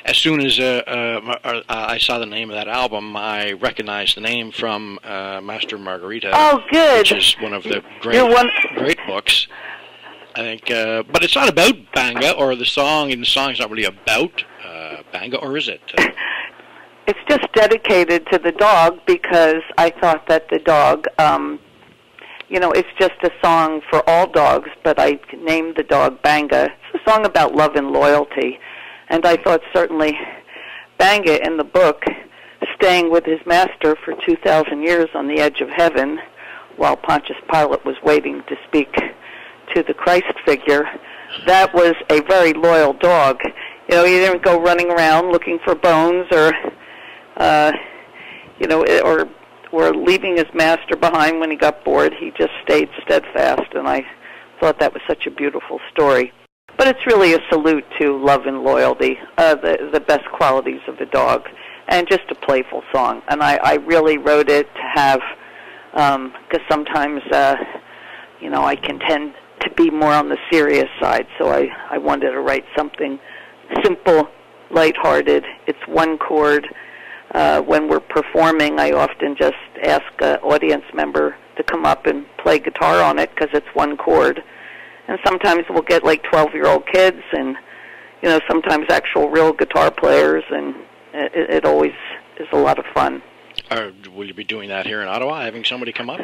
as soon as I saw the name of that album, I recognized the name from Master Margarita. Oh, good. Which is one of the great books. I think, but it's not about Banga or the song, and the song's not really about Banga, or is it? It's just dedicated to the dog because I thought that the dog, it's just a song for all dogs, but I named the dog Banga. It's a song about love and loyalty, and I thought certainly Banga in the book, staying with his master for 2,000 years on the edge of heaven, while Pontius Pilate was waiting to speak to the Christ figure, that was a very loyal dog. He didn't go running around looking for bones or leaving his master behind when he got bored. He just stayed steadfast, and I thought that was such a beautiful story. But it's really a salute to love and loyalty, the best qualities of a dog, and just a playful song. And I really wrote it to have, because sometimes, I can tend to be more on the serious side, so I wanted to write something simple, lighthearted. It's one chord. When we're performing, I often just ask an audience member to come up and play guitar on it because it's one chord. And sometimes we'll get like 12-year-old kids and, sometimes actual real guitar players, and it always is a lot of fun. Will you be doing that here in Ottawa, having somebody come up?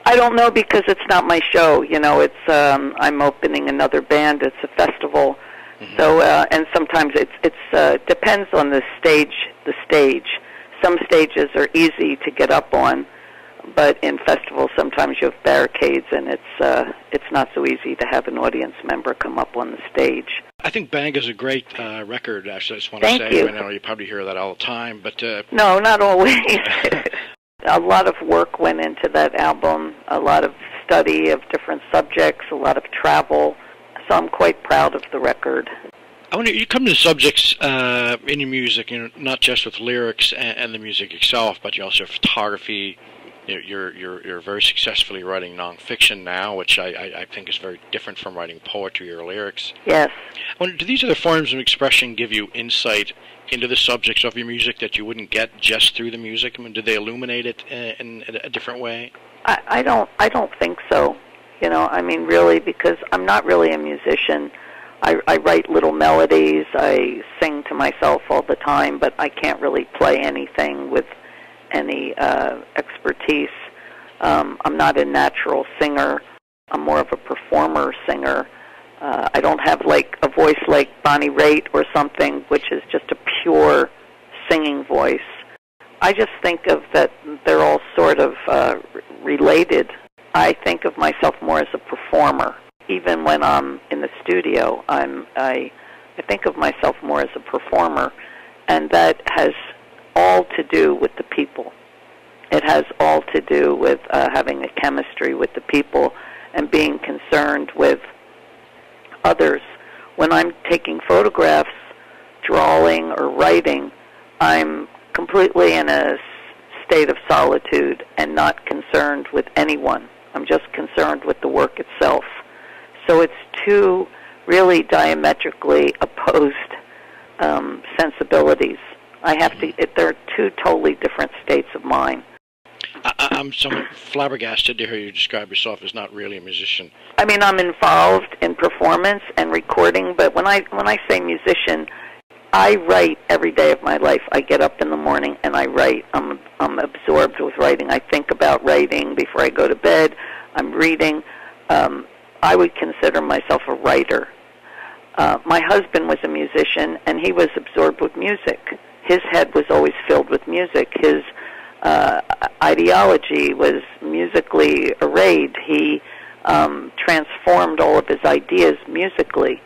I don't know because it's not my show. It's I'm opening another band. It's a festival. Mm-hmm. So and sometimes it's depends on the stage. Some stages are easy to get up on, but in festivals sometimes you have barricades, and it's not so easy to have an audience member come up on the stage. I think Bang is a great record. Actually, I just want Thank to say, you. I know you probably hear that all the time, but no, not always. A lot of work went into that album. A lot of study of different subjects. A lot of travel. So I'm quite proud of the record. I wonder, you come to subjects in your music, not just with lyrics and the music itself, but you also have photography. You're very successfully writing nonfiction now, which I think is very different from writing poetry or lyrics. Yes. I wonder, do these other forms of expression give you insight into the subjects of your music that you wouldn't get just through the music? I mean, do they illuminate it in a different way? I don't think so. Really, because I'm not really a musician. I write little melodies. I sing to myself all the time, but I can't really play anything with any expertise. I'm not a natural singer. I'm more of a performer singer. I don't have like a voice like Bonnie Raitt or something, which is just a pure singing voice. I just think of that they're all sort of related. I think of myself more as a performer. Even when I'm in the studio, I think of myself more as a performer, and that has all to do with the people. It has all to do with having a chemistry with the people and being concerned with others. When I'm taking photographs, drawing, or writing, I'm completely in a state of solitude and not concerned with anyone. I'm just concerned with the work itself. So it's two really diametrically opposed sensibilities. They're two totally different states of mind. I'm somewhat flabbergasted to hear you describe yourself as not really a musician. I'm involved in performance and recording, but when I say musician, I write every day of my life. I get up in the morning and I write. I'm absorbed with writing. I think about writing before I go to bed. I'm reading. I would consider myself a writer. My husband was a musician, and he was absorbed with music. His head was always filled with music. His ideology was musically arrayed. He transformed all of his ideas musically.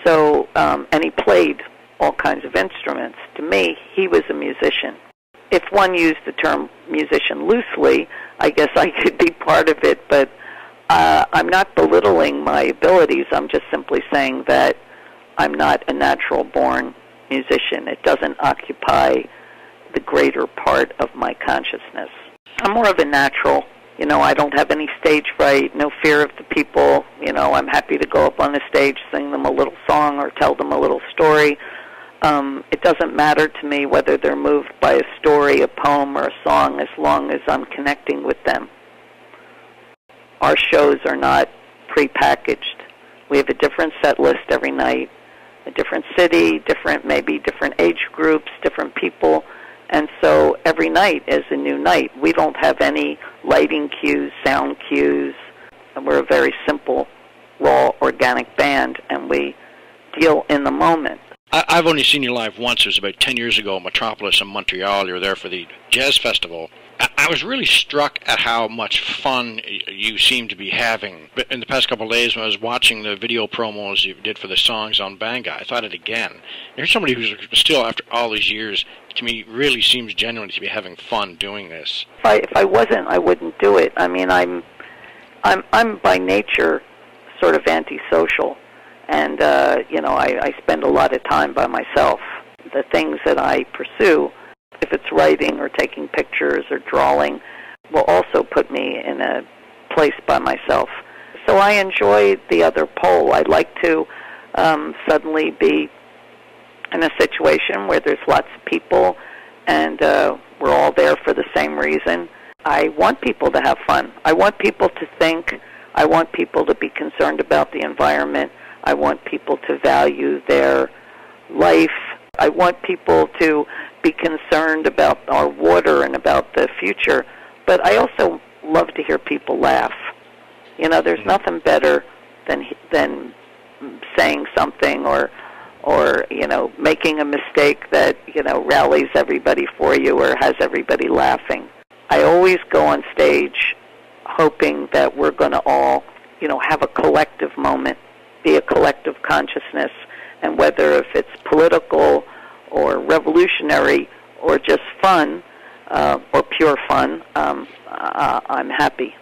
So, and he played all kinds of instruments. To me, he was a musician. If one used the term musician loosely, I guess I could be part of it, but I'm not belittling my abilities. I'm just simply saying that I'm not a natural-born musician. It doesn't occupy the greater part of my consciousness. I'm more of a natural. I don't have any stage fright, no fear of the people. I'm happy to go up on the stage, sing them a little song or tell them a little story. It doesn't matter to me whether they're moved by a story, a poem, or a song, as long as I'm connecting with them. Our shows are not prepackaged. We have a different set list every night, a different city, maybe different age groups, different people, and so every night is a new night. We don't have any lighting cues, sound cues, and we're a very simple, raw, organic band, and we deal in the moment. I've only seen you live once. It was about 10 years ago at Metropolis in Montreal. You were there for the Jazz Festival. I was really struck at how much fun you seem to be having. But in the past couple of days, when I was watching the video promos you did for the songs on Banga, I thought it again. You're somebody who's still, after all these years, to me, really seems genuinely to be having fun doing this. If I wasn't, I wouldn't do it. I mean, I'm by nature sort of antisocial. And, I spend a lot of time by myself. The things that I pursue, if it's writing or taking pictures or drawing, will also put me in a place by myself. So I enjoy the other pole. I'd like to suddenly be in a situation where there's lots of people and we're all there for the same reason. I want people to have fun. I want people to think. I want people to be concerned about the environment. I want people to value their life. I want people to be concerned about our water and about the future. But I also love to hear people laugh. There's nothing better than saying something or making a mistake that, rallies everybody for you or has everybody laughing. I always go on stage hoping that we're going to all, have a collective moment, be a collective consciousness, and whether if it's political or revolutionary or just fun or pure fun, I'm happy.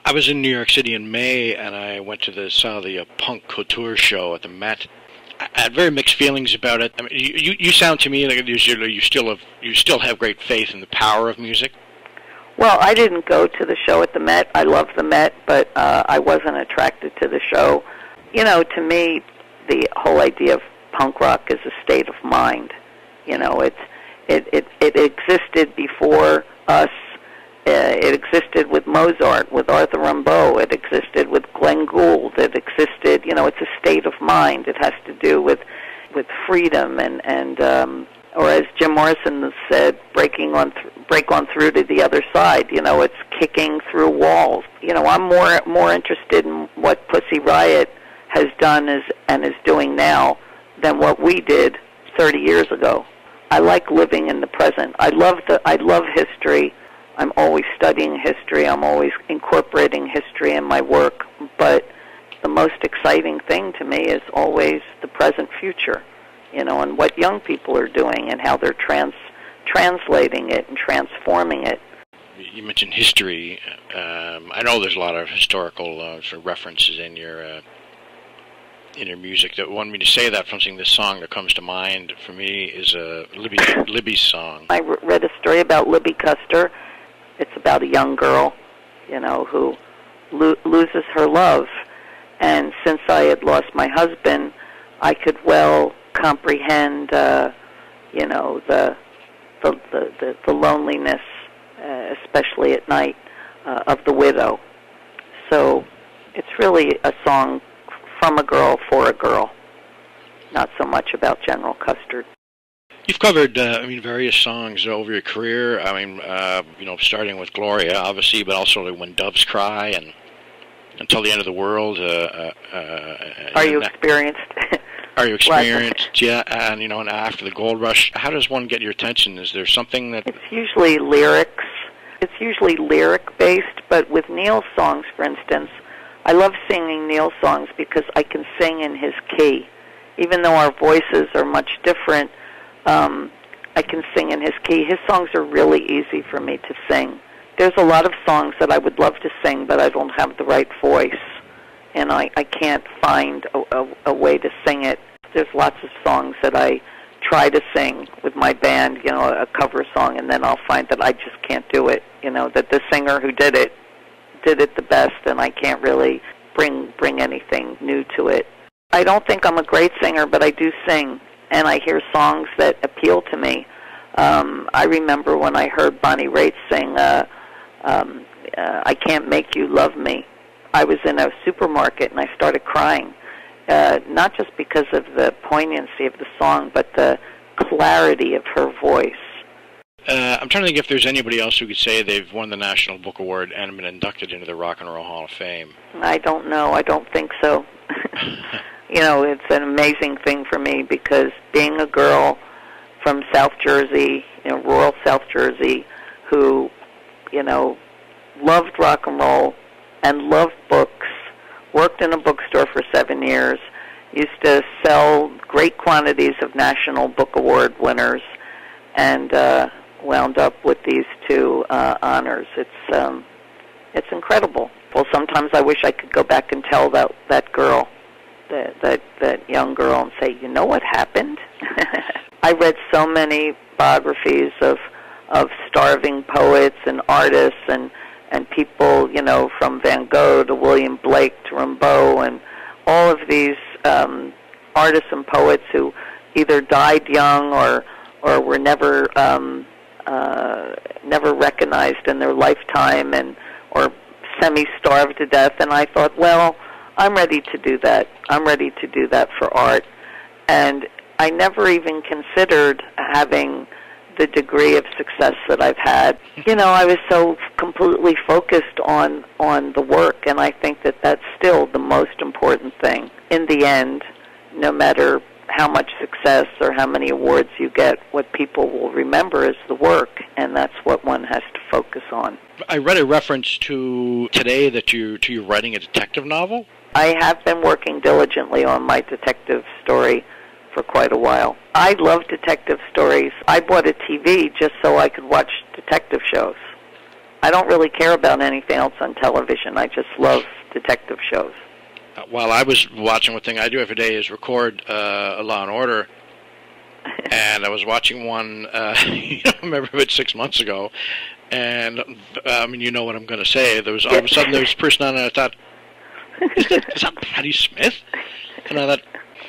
I was in New York City in May, and I went to saw the punk couture show at the Met. I had very mixed feelings about it. I mean, you sound to me like you still have great faith in the power of music. Well, I didn't go to the show at the Met. I love the Met, but I wasn't attracted to the show. To me, the whole idea of punk rock is a state of mind. It existed before us. It existed with Mozart, with Arthur Rimbaud. It existed with Glenn Gould. It existed. It's a state of mind. It has to do with freedom and or as Jim Morrison said, break on through to the other side. It's kicking through walls. I'm more interested in what Pussy Riot has done and is doing now than what we did 30 years ago. I like living in the present. I love history. I'm always studying history. I'm always incorporating history in my work. But the most exciting thing to me is always the present future, and what young people are doing and how they're translating it and transforming it. You mentioned history. I know there's a lot of historical sort of references in your music. That wanted me to say that from seeing this song that comes to mind for me is Libby's song. I read a story about Libby Custer. It's about a young girl, who loses her love. And since I had lost my husband, I could well comprehend, the loneliness, especially at night, of the widow. So it's really a song from a girl for a girl, not so much about General Custer. You've covered, various songs over your career. Starting with Gloria, obviously, but also When Doves Cry and Until the End of the World. Are you experienced? Are you experienced? Yeah, and and after the Gold Rush, how does one get your attention? Is there something that? It's usually lyrics. It's usually lyric-based, but with Neil's songs, for instance, I love singing Neil's songs because I can sing in his key. Even though our voices are much different, I can sing in his key. His songs are really easy for me to sing. There's a lot of songs that I would love to sing, but I don't have the right voice, and I can't find a way to sing it. There's lots of songs that I try to sing with my band, a cover song, and then I'll find that I just can't do it, that the singer who did it the best, and I can't really bring anything new to it. I don't think I'm a great singer, but I do sing, and I hear songs that appeal to me. I remember when I heard Bonnie Raitt sing I Can't Make You Love Me. I was in a supermarket and I started crying, not just because of the poignancy of the song, but the clarity of her voice. I'm trying to think if there's anybody else who could say they've won the National Book Award and been inducted into the Rock and Roll Hall of Fame. I don't know. I don't think so. You know, it's an amazing thing for me because being a girl from South Jersey, you know, rural South Jersey, who, you know, loved rock and roll and loved books, worked in a bookstore for 7 years, used to sell great quantities of National Book Award winners, and wound up with these two honors. It's incredible. Well, sometimes I wish I could go back and tell that girl, that young girl, and say, you know what happened? I read so many biographies of starving poets and artists and people, you know, from Van Gogh to William Blake to Rimbaud, and all of these artists and poets who either died young or were never recognized in their lifetime, or semi-starved to death. And I thought, well, I'm ready to do that. I'm ready to do that for art. And I never even considered having the degree of success that I've had. You know, I was so completely focused on the work, and I think that that's still the most important thing. In the end, no matter how much success or how many awards you get, what people will remember is the work, and that's what one has to focus on. I read a reference to today that you're writing a detective novel. I have been working diligently on my detective story for quite a while. I love detective stories. I bought a TV just so I could watch detective shows. I don't really care about anything else on television. I just love detective shows. While I was watching, one thing I do every day is record a Law and Order, and I was watching one, I remember about 6 months ago, and I mean, you know what I'm going to say. There was all of a sudden there was a person on, and I thought, is that Patti Smith? And I thought,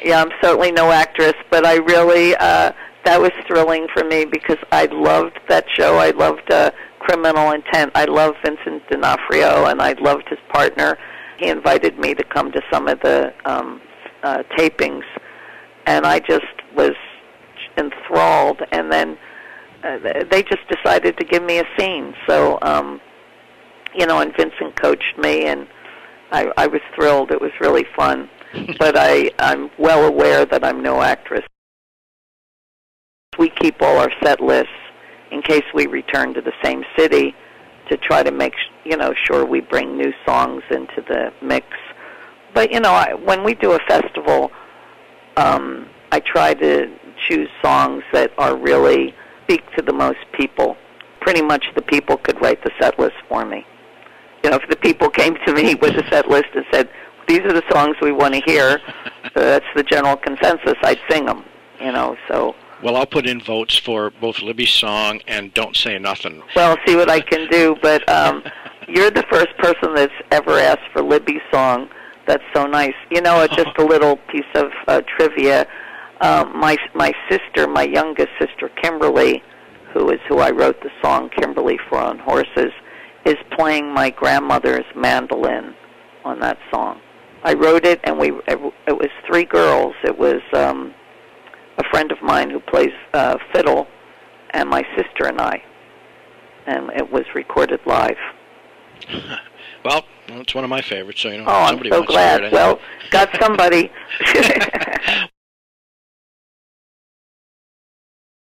yeah, I'm certainly no actress, but I really, that was thrilling for me because I loved that show. I loved Criminal Intent. I loved Vincent D'Onofrio, and I loved his partner. He invited me to come to some of the tapings, and I just was enthralled. And then they just decided to give me a scene. So, you know, and Vincent coached me, and I was thrilled. It was really fun. But I'm well aware that I'm no actress. We keep all our set lists in case we return to the same city to try to make sure we bring new songs into the mix. But when we do a festival, I try to choose songs that are really speak to the most people. Pretty much the people could write the set list for me. If the people came to me with a set list and said, these are the songs we want to hear, that's the general consensus, I'd sing them, so. Well, I'll put in votes for both Libby's song and Don't Say Nothing. Well, see what I can do, but you're the first person that's ever asked for Libby's song. That's so nice. Just a little piece of trivia. My sister, my youngest sister, Kimberly, who I wrote the song Kimberly for on Horses, is playing my grandmother's mandolin on that song. I wrote it, and it was three girls. It was a friend of mine who plays fiddle, and my sister and I, and it was recorded live. Well, it's one of my favorites, so Oh, I'm so glad. Well, got somebody.